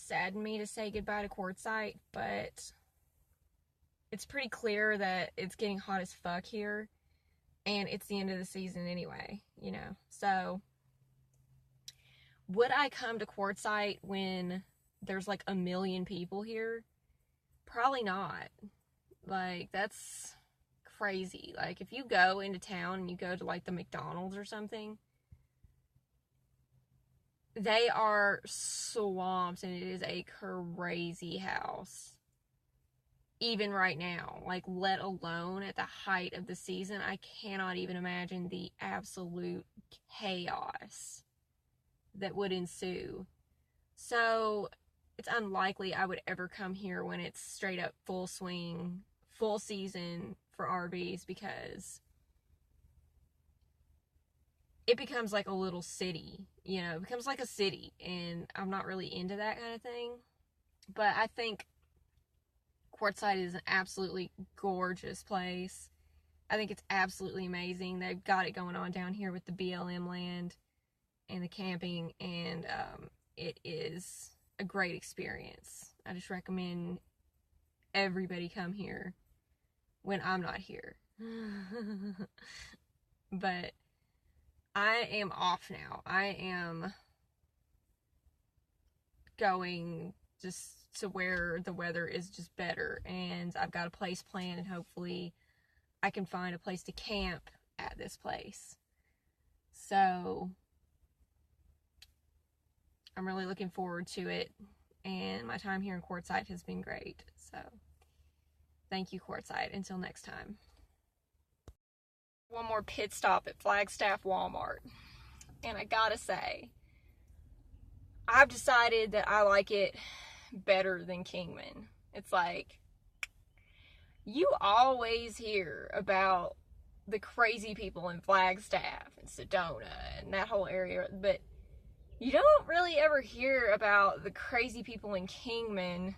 sadden me to say goodbye to Quartzsite, but it's pretty clear that it's getting hot as fuck here, and it's the end of the season anyway, you know. So, would I come to Quartzsite when there's like 1 million people here? Probably not. Like, that's crazy. Like, if you go into town and you go to like the McDonald's or something, they are swamped, and it is a crazy house. Even right now, like, let alone at the height of the season, I cannot even imagine the absolute chaos that would ensue. So, it's unlikely I would ever come here when it's straight up full swing, full season for RVs, because it becomes like a little city, you know, it becomes like a city, and I'm not really into that kind of thing. But I think Quartzsite is an absolutely gorgeous place. I think it's absolutely amazing. They've got it going on down here with the BLM land and the camping, and it is a great experience. I just recommend everybody come here when I'm not here. But I am off now. I am going just to where the weather is just better, and I've got a place planned, and hopefully I can find a place to camp at this place. So I'm really looking forward to it, and my time here in Quartzsite has been great. So thank you, Quartzsite. Until next time. One more pit stop at Flagstaff Walmart, and I gotta say, I've decided that I like it better than Kingman. It's like, you always hear about the crazy people in Flagstaff and Sedona and that whole area, but you don't really ever hear about the crazy people in Kingman.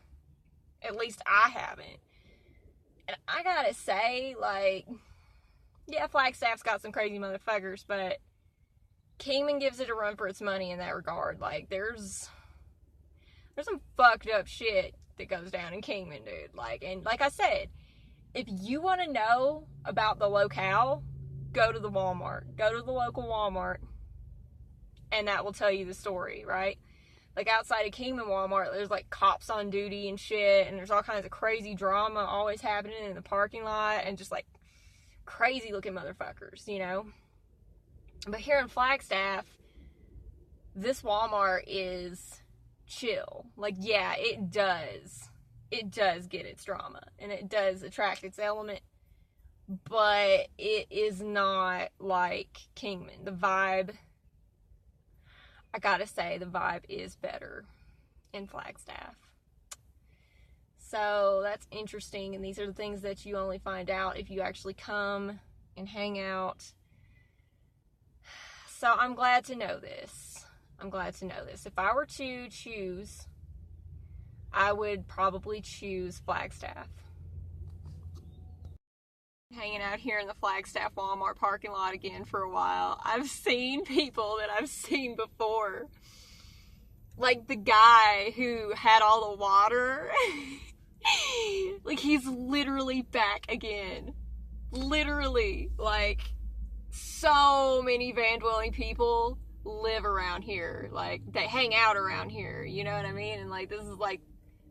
At least I haven't. And I gotta say, like, yeah, Flagstaff's got some crazy motherfuckers, but Kingman gives it a run for its money in that regard. Like, there's some fucked up shit that goes down in Kingman, dude. Like, and like I said, if you want to know about the locale, go to the Walmart. Go to the local Walmart, and that will tell you the story, right? Like, outside of Kingman Walmart, there's like cops on duty and shit, and there's all kinds of crazy drama always happening in the parking lot, and just like crazy looking motherfuckers, you know? But here in Flagstaff, this Walmart is chill. Like, yeah, it does get its drama, and it does attract its element, but it is not like Kingman. The vibe, I gotta say, the vibe is better in Flagstaff. So that's interesting, and these are the things that you only find out if you actually come and hang out. So I'm glad to know this. If I were to choose, I would probably choose Flagstaff. Hanging out here in the Flagstaff Walmart parking lot again for a while. I've seen people that I've seen before. Like the guy who had all the water. Like, he's literally back again. Literally. Like, so many van-dwelling people live around here. Like, they hang out around here, you know what I mean? And like, this is like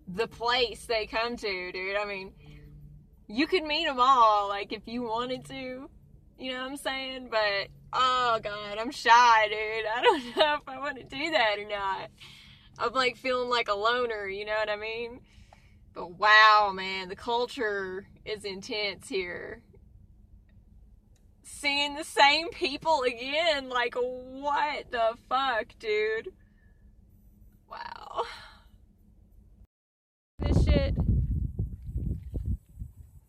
the place they come to, dude. I mean, you could meet them all, like, if you wanted to, you know what I'm saying? But, oh god, I'm shy, dude. I don't know if I want to do that or not. I'm like feeling like a loner, you know what I mean? But wow, man, the culture is intense here. Seeing the same people again, like, what the fuck, dude? Wow. This shit,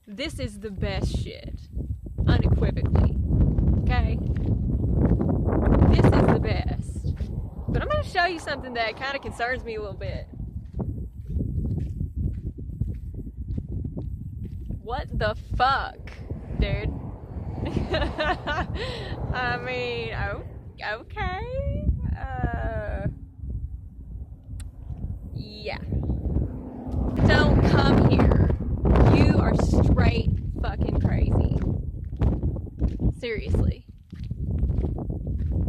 this is the best shit, unequivocally, okay? This is the best. But I'm gonna show you something that kind of concerns me a little bit. What the fuck, dude? I mean, okay. Yeah. Don't come here. You are straight fucking crazy. Seriously.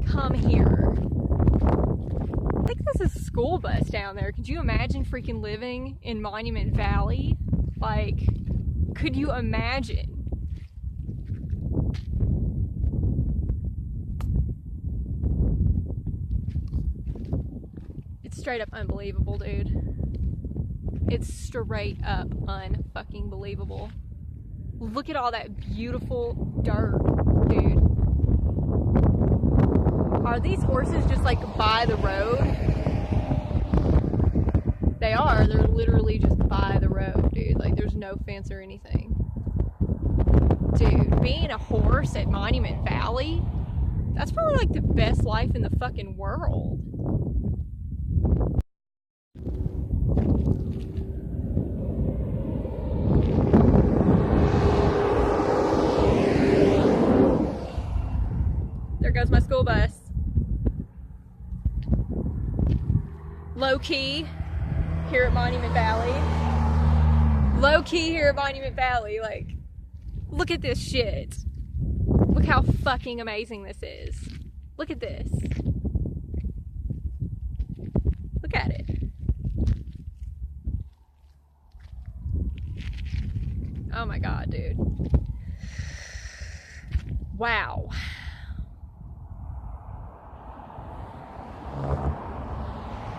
Come here. I think there's a school bus down there. Could you imagine freaking living in Monument Valley? Like, could you imagine? It's straight up unbelievable, dude. It's straight up unfucking believable. Look at all that beautiful dirt, dude. Are these horses just like by the road? They are. They're literally just by the road, dude. Like, there's no fence or anything. Dude, being a horse at Monument Valley, that's probably like the best life in the fucking world. There goes my school bus. Low key here at Monument Valley. Low key here at Monument Valley. Like, look at this shit. Look how fucking amazing this is. Look at this. Look at it. Oh my god, dude. Wow.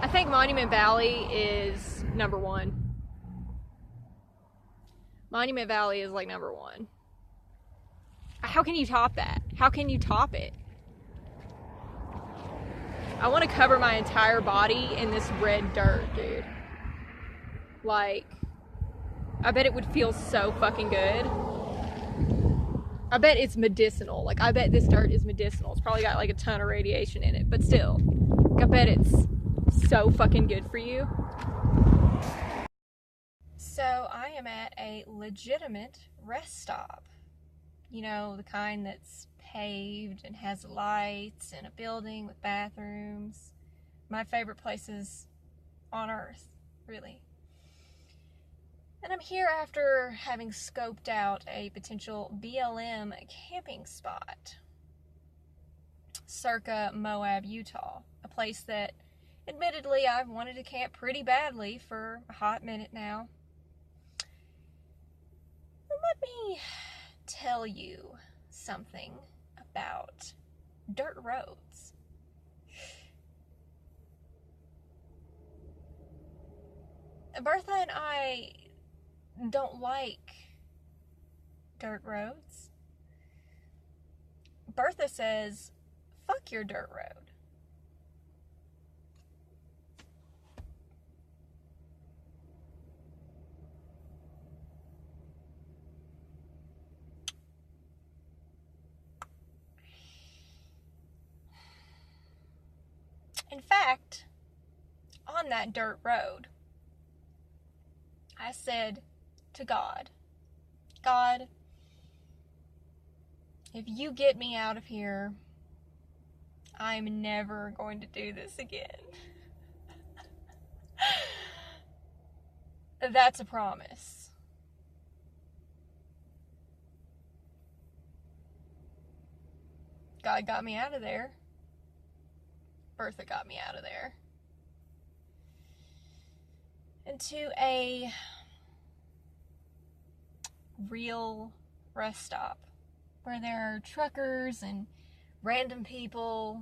I think Monument Valley is number one. Monument Valley is like number one. How can you top that? How can you top it? I want to cover my entire body in this red dirt, dude. Like, I bet it would feel so fucking good. I bet it's medicinal. Like, I bet this dirt is medicinal. It's probably got like a ton of radiation in it, but still, I bet it's so fucking good for you. So I am at a legitimate rest stop. You know, the kind that's paved and has lights and a building with bathrooms. My favorite places on earth, really. And I'm here after having scoped out a potential BLM camping spot circa Moab, Utah, a place that admittedly I've wanted to camp pretty badly for a hot minute now. Let me tell you something about dirt roads. Bertha and I don't like dirt roads. Bertha says, fuck your dirt road. In fact, on that dirt road, I said to God, God, if you get me out of here, I'm never going to do this again. That's a promise. God got me out of there. Bertha got me out of there. Into a real rest stop where there are truckers and random people.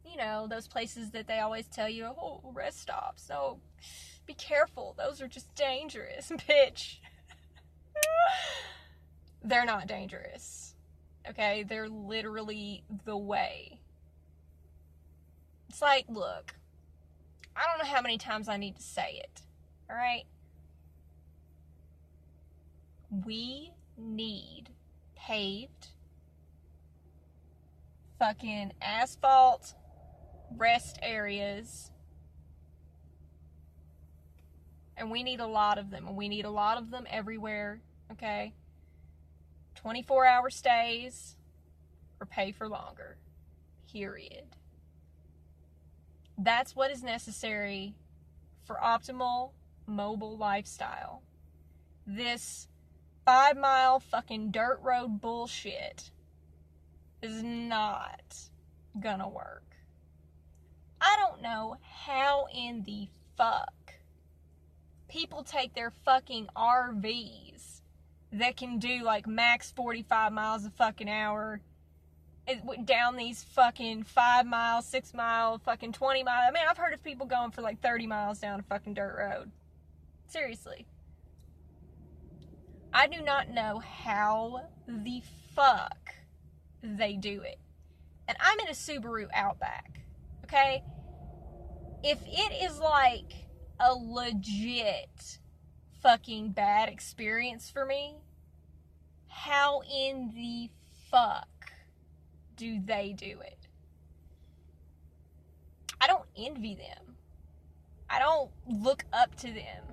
You know, those places that they always tell you, oh, rest stops. Oh, be careful. Those are just dangerous. Bitch. They're not dangerous. Okay? They're literally the way. It's like, look, I don't know how many times I need to say it. Alright? We need paved fucking asphalt rest areas. And we need a lot of them. And we need a lot of them everywhere. Okay? 24-hour stays or pay for longer. Period. That's what is necessary for optimal mobile lifestyle. This 5-mile fucking dirt road bullshit is not gonna work. I don't know how in the fuck people take their fucking RVs that can do like max 45 miles a fucking hour down these fucking 5 mile, 6 mile, fucking 20 mile. I mean, I've heard of people going for like 30 miles down a fucking dirt road. Seriously. I do not know how the fuck they do it. And I'm in a Subaru Outback, okay? If it is like a legit fucking bad experience for me, how in the fuck do they do it? I don't envy them. I don't look up to them.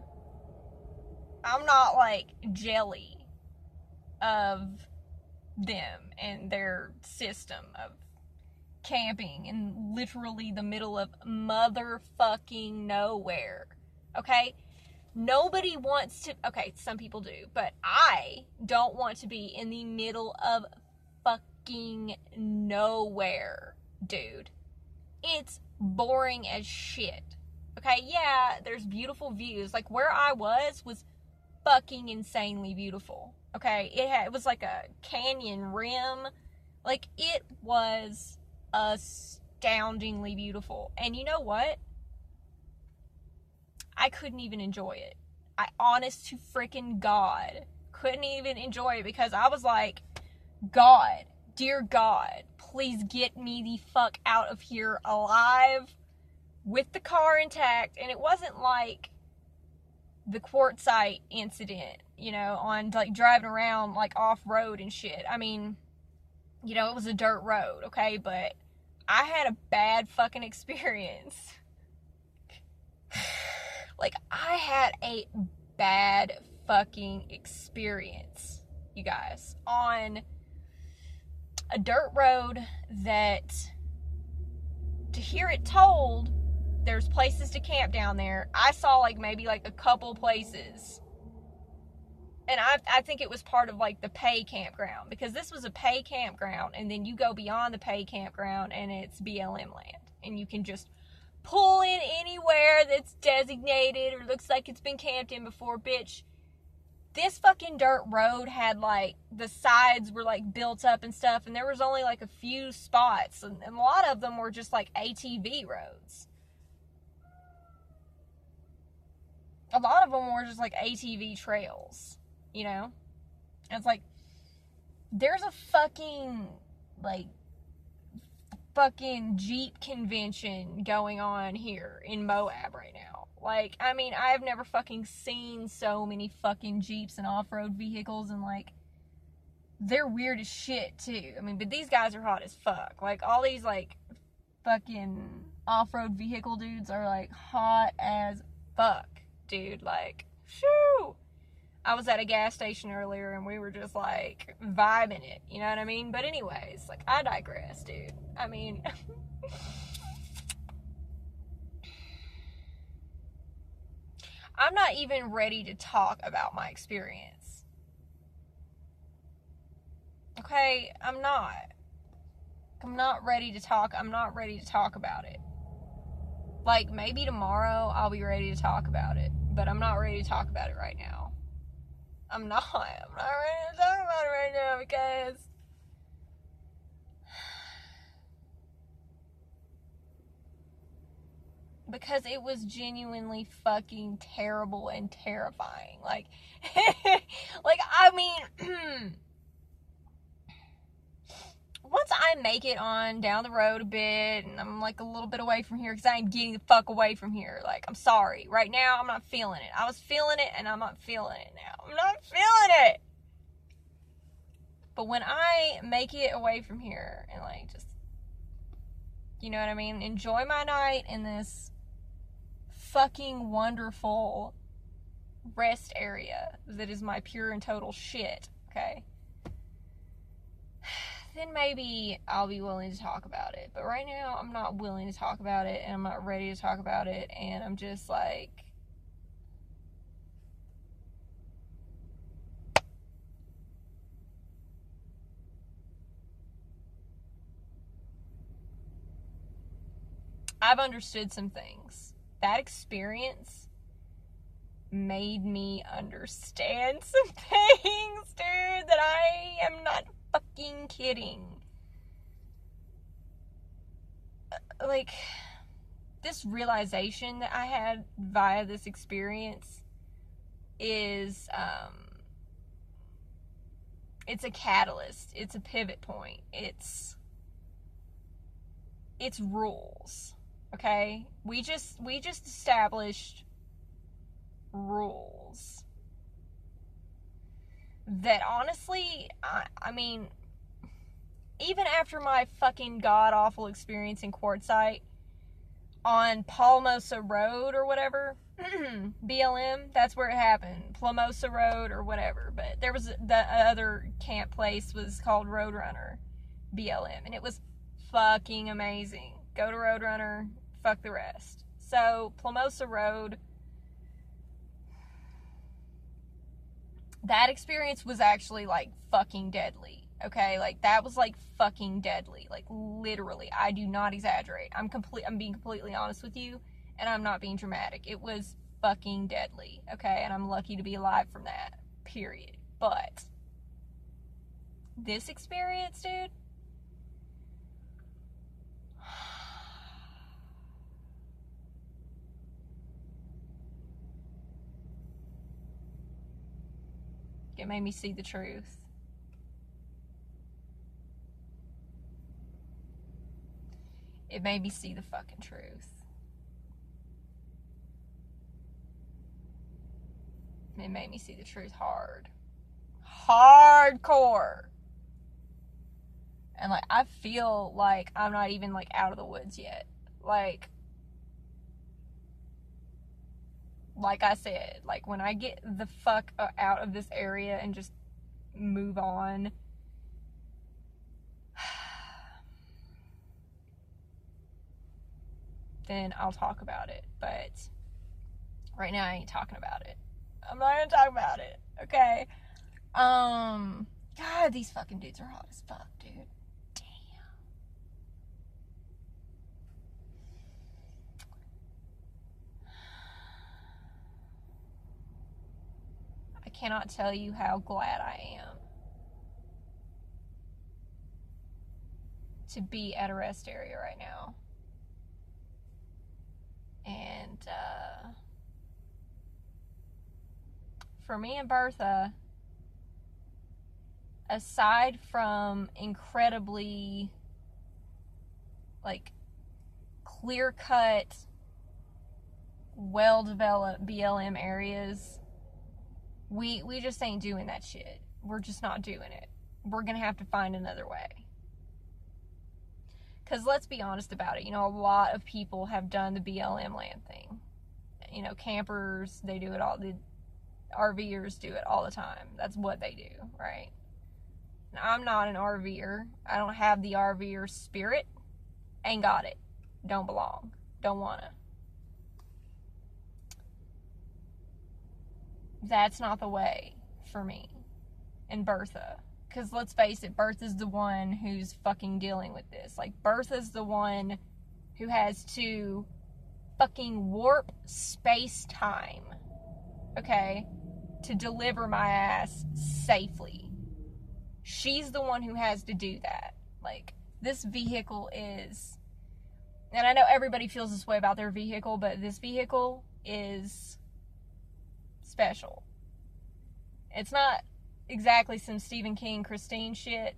I'm not like jelly of them and their system of camping in literally the middle of motherfucking nowhere. Okay? Nobody wants to, okay, some people do, but I don't want to be in the middle of fucking nowhere, dude. It's boring as shit. Okay, yeah, there's beautiful views. Like where I was fucking insanely beautiful. Okay, it was like a canyon rim. Like it was astoundingly beautiful. And you know what? I couldn't even enjoy it. I, honest to freaking God, couldn't even enjoy it because I was like, God, dear God, please get me the fuck out of here alive with the car intact. And it wasn't like the quartzite incident, you know, on like driving around like off-road and shit. I mean, you know, it was a dirt road, okay, but I had a bad fucking experience. Like, I had a bad fucking experience, you guys, on a dirt road that, to hear it told, there's places to camp down there. I saw like maybe like a couple places. And I think it was part of like the pay campground, because this was a pay campground, and then you go beyond the pay campground and it's BLM land, and you can just pull in anywhere that's designated or looks like it's been camped in before. Bitch, this fucking dirt road had like, the sides were like built up and stuff, and there was only like a few spots, and a lot of them were just like ATV roads. A lot of them were just like ATV trails, you know? And it's like, there's a fucking, like, fucking Jeep convention going on here in Moab right now. Like, I mean, I've never fucking seen so many fucking Jeeps and off-road vehicles, and like, they're weird as shit too. I mean, but these guys are hot as fuck. Like, all these like fucking off-road vehicle dudes are like hot as fuck, dude. Like, shoo! I was at a gas station earlier and we were just like vibing it, you know what I mean? But anyways, like, I digress, dude. I mean, I'm not even ready to talk about my experience. Okay, I'm not ready to talk. I'm not ready to talk about it. Like, maybe tomorrow I'll be ready to talk about it, but I'm not ready to talk about it right now. I'm not ready to talk about it right now because it was genuinely fucking terrible and terrifying. Like, like, I mean, once I make it on down the road a bit, and I'm like a little bit away from here, because I ain't getting the fuck away from here. Like, I'm sorry. Right now, I'm not feeling it. I was feeling it, and I'm not feeling it now. I'm not feeling it! But when I make it away from here, and like, just, you know what I mean? Enjoy my night in this fucking wonderful rest area that is my pure and total shit, okay? then maybe I'll be willing to talk about it. But right now, I'm not willing to talk about it, and I'm not ready to talk about it, and I'm just like, I've understood some things. That experience made me understand some things, dude, that I am not fucking kidding. Like, this realization that I had via this experience is, it's a catalyst. It's a pivot point. It's rules. Okay? We just established rules that honestly, I mean, even after my fucking god-awful experience in Quartzsite on Palmosa Road or whatever, BLM, that's where it happened, Plamosa Road or whatever, but there was the other camp place was called Roadrunner BLM, and it was fucking amazing. Go to Roadrunner, fuck the rest. So, Plamosa Road, that experience was actually, like, fucking deadly, okay? Like, that was, like, fucking deadly. Like, literally. I do not exaggerate. I'm being completely honest with you, and I'm not being dramatic. It was fucking deadly, okay? And I'm lucky to be alive from that, period. But this experience, dude, it made me see the truth. It made me see the fucking truth. It made me see the truth hard. Hardcore. And, like, I feel like I'm not even, like, out of the woods yet. Like I said, like, when I get the fuck out of this area and just move on, then I'll talk about it. But right now I ain't talking about it. I'm not gonna talk about it, okay? God, these fucking dudes are hot as fuck, dude. Damn. I cannot tell you how glad I am to be at a rest area right now. And, for me and Bertha, aside from incredibly, like, clear-cut, well-developed BLM areas, we just ain't doing that shit. We're just not doing it. We're gonna have to find another way. Because let's be honest about it, you know, a lot of people have done the BLM land thing. You know, campers, they do it all. The RVers do it all the time. That's what they do, right? Now, I'm not an RVer. I don't have the RVer spirit. Ain't got it. Don't belong. Don't wanna. That's not the way for me and Bertha. Because let's face it, Bertha's the one who's fucking dealing with this. Like, Bertha's the one who has to fucking warp space-time, okay, to deliver my ass safely. She's the one who has to do that. Like, this vehicle is, and I know everybody feels this way about their vehicle, but this vehicle is special. It's not exactly some Stephen King, Christine shit.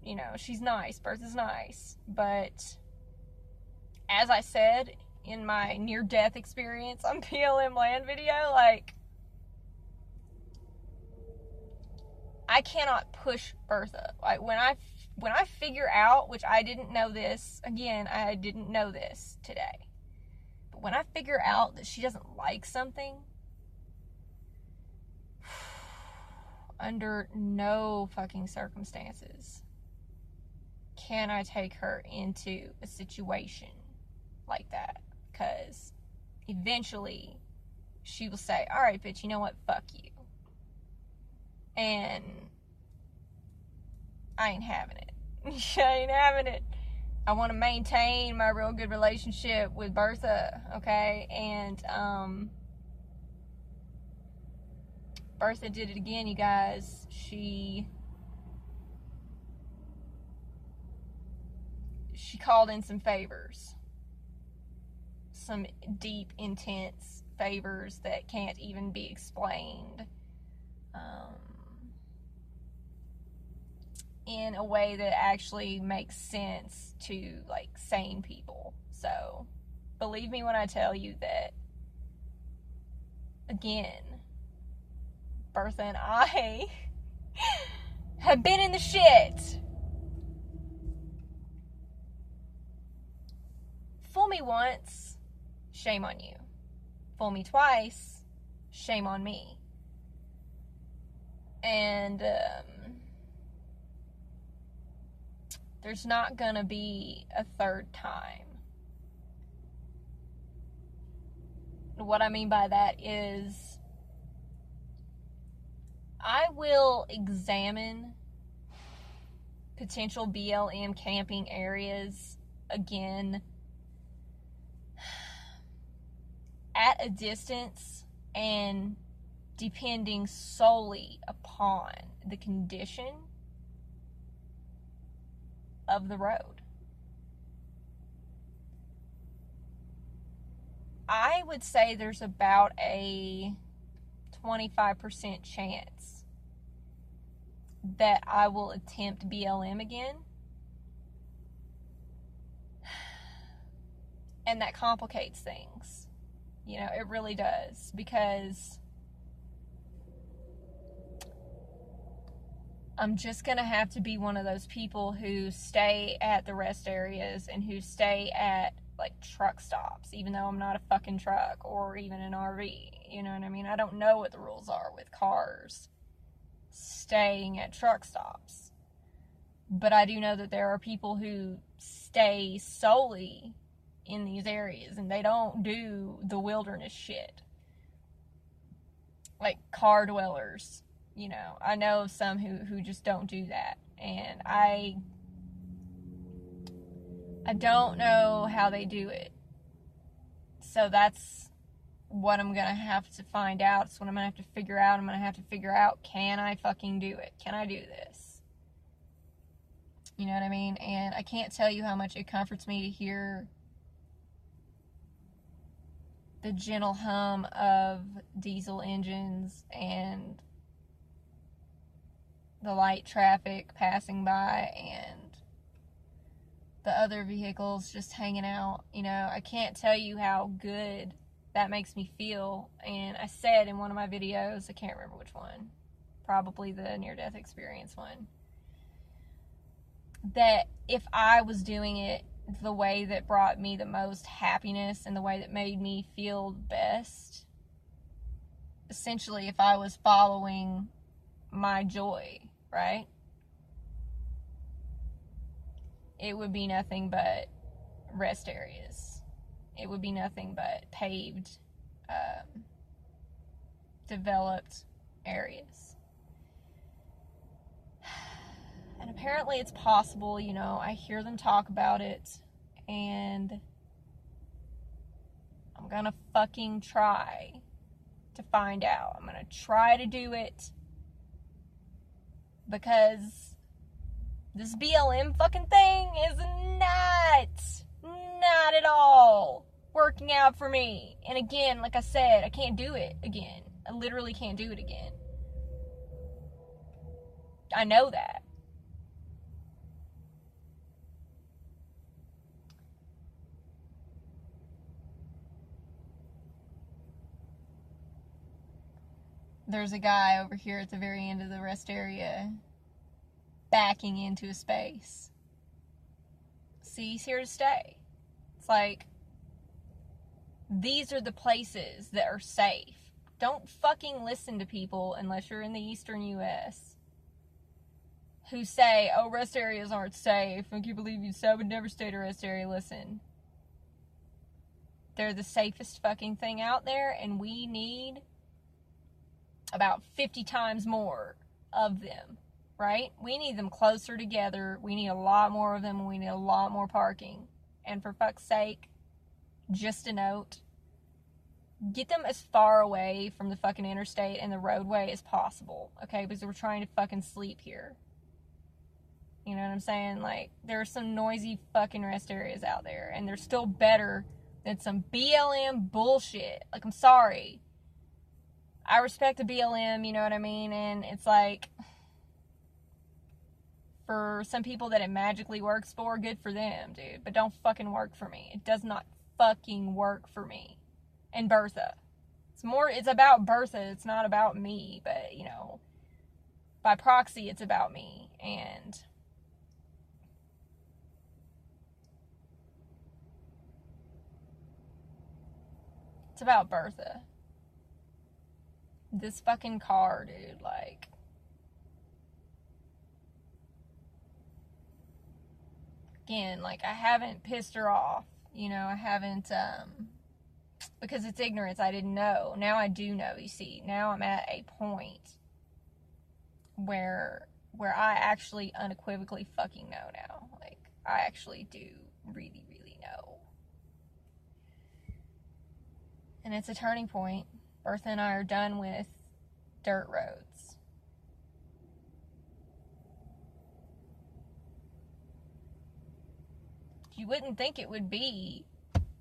You know, she's nice. Bertha's nice. But as I said in my near-death experience on PLM Land video, like, I cannot push Bertha. Like, when I figure out, which I didn't know this, again, I didn't know this today, but when I figure out that she doesn't like something, under no fucking circumstances can I take her into a situation like that? Because eventually she will say, all right, bitch, you know what? Fuck you. And I ain't having it. I ain't having it. I want to maintain my real good relationship with Bertha, okay? And Bertha did it again, you guys. She called in some favors. Some deep, intense favors that can't even be explained in a way that actually makes sense to, like, sane people. So, believe me when I tell you that, again, Bertha and I have been in the shit. Fool me once, shame on you. Fool me twice, shame on me. And there's not gonna be a third time. What I mean by that is I will examine potential BLM camping areas again at a distance and depending solely upon the condition of the road. I would say there's about a 25% chance that I will attempt BLM again. And that complicates things. You know, it really does. Because I'm just going to have to be one of those people who stay at the rest areas and who stay at, like, truck stops, even though I'm not a fucking truck or even an RV. You know what I mean? I don't know what the rules are with cars staying at truck stops. But I do know that there are people who stay solely in these areas and they don't do the wilderness shit. Like car dwellers. You know, I know of some who just don't do that. And I don't know how they do it. So that's what I'm going to have to find out. It's what I'm going to have to figure out. I'm going to have to figure out, can I fucking do it? Can I do this? You know what I mean? And I can't tell you how much it comforts me to hear the gentle hum of diesel engines and the light traffic passing by and the other vehicles just hanging out. You know, I can't tell you how good that makes me feel. And I said in one of my videos, I can't remember which one, probably the near-death experience one, that if I was doing it the way that brought me the most happiness and the way that made me feel best, essentially if I was following my joy, right? It would be nothing but rest areas. It would be nothing but paved, developed areas. And apparently it's possible, you know, I hear them talk about it, and I'm gonna fucking try to find out. I'm gonna try to do it, because this BLM fucking thing is not at all working out for me. And again, like I said, I can't do it again. I literally can't do it again. I know that. There's a guy over here at the very end of the rest area backing into a space. See, he's here to stay. It's like, these are the places that are safe. Don't fucking listen to people unless you're in the eastern U.S. who say, oh, rest areas aren't safe. I can't believe you said I would never stay at a rest area. Listen. They're the safest fucking thing out there, and we need about 50 times more of them, right? We need them closer together. We need a lot more of them, and we need a lot more parking. And for fuck's sake, just a note, get them as far away from the fucking interstate and the roadway as possible, okay? Because we're trying to fucking sleep here. You know what I'm saying? Like, there are some noisy fucking rest areas out there, and they're still better than some BLM bullshit. Like, I'm sorry. I respect the BLM, you know what I mean? And it's like, for some people that it magically works for, good for them, dude. But don't fucking work for me. It does not fucking work for me. And Bertha. It's about Bertha. It's not about me. But, you know, by proxy, it's about me. And it's about Bertha. This fucking car, dude, like, again, like, I haven't pissed her off, you know, I haven't, because it's ignorance, I didn't know. Now I do know, you see. Now I'm at a point where I actually unequivocally fucking know now. Like, I actually do really, really know. And it's a turning point. Bertha and I are done with dirt roads. You wouldn't think it would be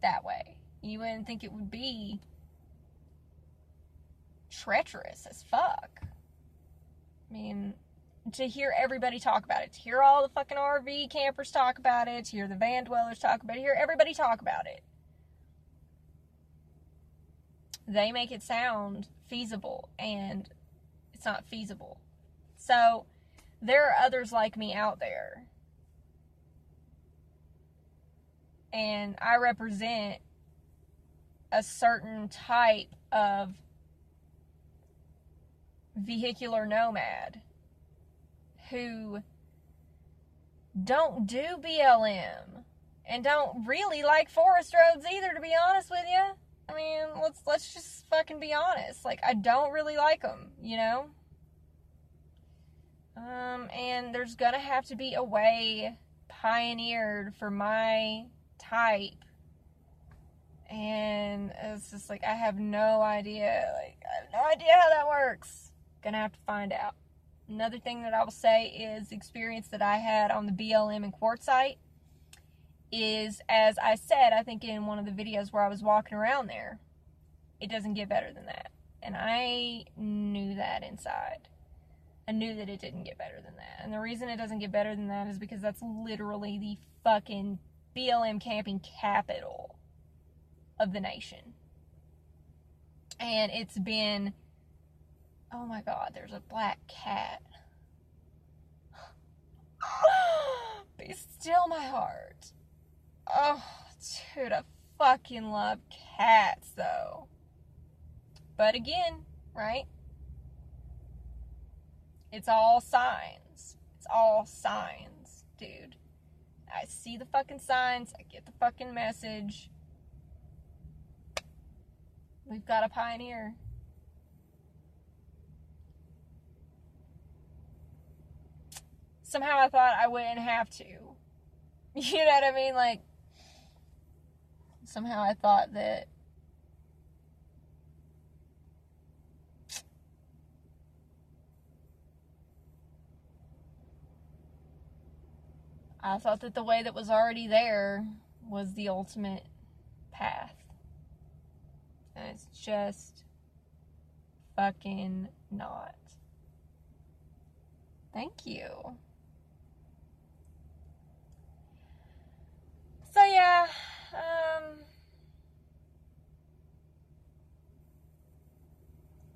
that way. You wouldn't think it would be treacherous as fuck. I mean, to hear everybody talk about it, to hear all the fucking RV campers talk about it, to hear the van dwellers talk about it, to hear everybody talk about it. They make it sound feasible, and it's not feasible. So, there are others like me out there. And I represent a certain type of vehicular nomad who don't do BLM and don't really like forest roads either, to be honest with you. I mean, let's just fucking be honest. Like, I don't really like them, you know? And there's gonna have to be a way pioneered for my type. And it's just like, I have no idea. Like, I have no idea how that works. Gonna have to find out. Another thing that I will say is the experience that I had on the BLM and Quartzsite is, as I said, I think in one of the videos where I was walking around there, it doesn't get better than that. And I knew that inside. I knew that it didn't get better than that. And the reason it doesn't get better than that is because that's literally the fucking BLM camping capital of the nation. And it's been, oh my God, there's a black cat. Be still my heart. Oh, dude, I fucking love cats, though. But again, right? It's all signs. It's all signs, dude. I see the fucking signs. I get the fucking message. We've got a pioneer. Somehow I thought I wouldn't have to. You know what I mean? Like, somehow I thought that the way that was already there was the ultimate path. And it's just fucking not. Thank you. So yeah,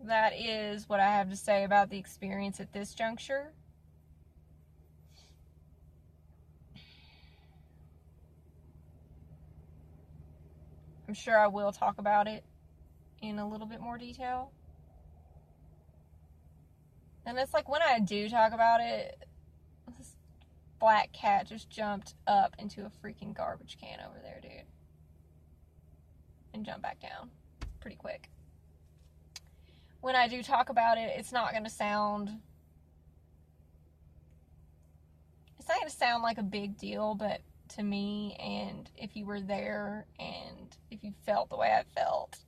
that is what I have to say about the experience at this juncture. I'm sure I will talk about it in a little bit more detail. And it's like, when I do talk about it, black cat just jumped up into a freaking garbage can over there, dude. And jumped back down pretty quick. When I do talk about it, it's not going to sound like a big deal, but to me, and if you were there and if you felt the way I felt,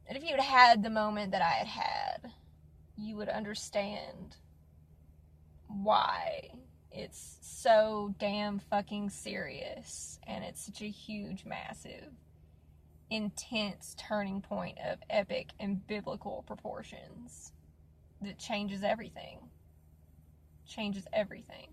and if you had had the moment that I had had, you would understand why it's so damn fucking serious, and it's such a huge, massive, intense turning point of epic and biblical proportions that changes everything. Changes everything.